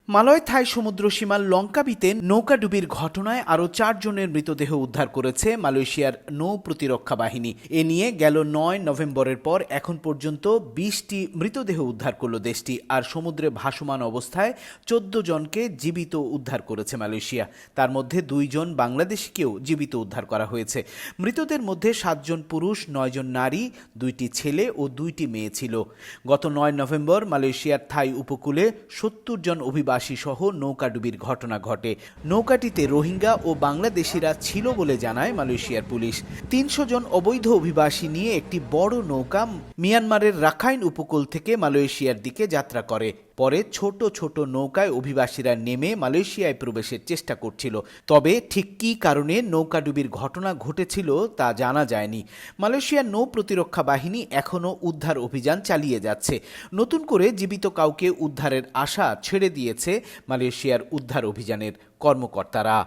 মালয় থাই সমুদ্র সীমার লঙ্কাবিতে নৌকাডুবির ঘটনায় আরও 4 জনের মৃতদেহ উদ্ধার করেছে মালয়েশিয়ার নৌ প্রতিরক্ষা বাহিনী। এ নিয়ে গেল 9 নভেম্বরের পর এখন পর্যন্ত 20টি মৃতদেহ উদ্ধার করল দেশটি। আর সমুদ্রে ভাসমান অবস্থায় 14 জনকে জীবিত উদ্ধার করেছে মালয়েশিয়া। তার মধ্যে 2 জন বাংলাদেশিকেও জীবিত উদ্ধার করা হয়েছে। মৃতদের মধ্যে 7 জন পুরুষ, 9 জন নারী, 2টি ছেলে ও 2টি মেয়ে ছিল। গত 9 নভেম্বর মালয়েশিয়ার থাই উপকূলে 70 জন অভিবাসী সহ নৌকাডুবির ঘটনা ঘটে। নৌকাটিতে রোহিঙ্গা ও বাংলাদেশিরা ছিল বলে জানায় মালয়েশিয়ার পুলিশ। 300 জন অবৈধ অভিবাসী নিয়ে একটি বড় নৌকা মিয়ানমারের রাখাইন উপকূল থেকে মালয়েশিয়ার দিকে যাত্রা করে। পরে ছোট ছোট নৌকায় অভিবাসীরা নেমে মালয়েশিয়ায় প্রবেশের চেষ্টা করছিল। তবে ঠিক কী কারণে নৌকাডুবির ঘটনা ঘটেছিল তা জানা যায়নি। মালয়েশিয়ার নৌ প্রতিরক্ষা বাহিনী এখনও উদ্ধার অভিযান চালিয়ে যাচ্ছে। নতুন করে জীবিত কাউকে উদ্ধারের আশা ছেড়ে দিয়েছে মালয়েশিয়ার উদ্ধার অভিযানের কর্মকর্তারা।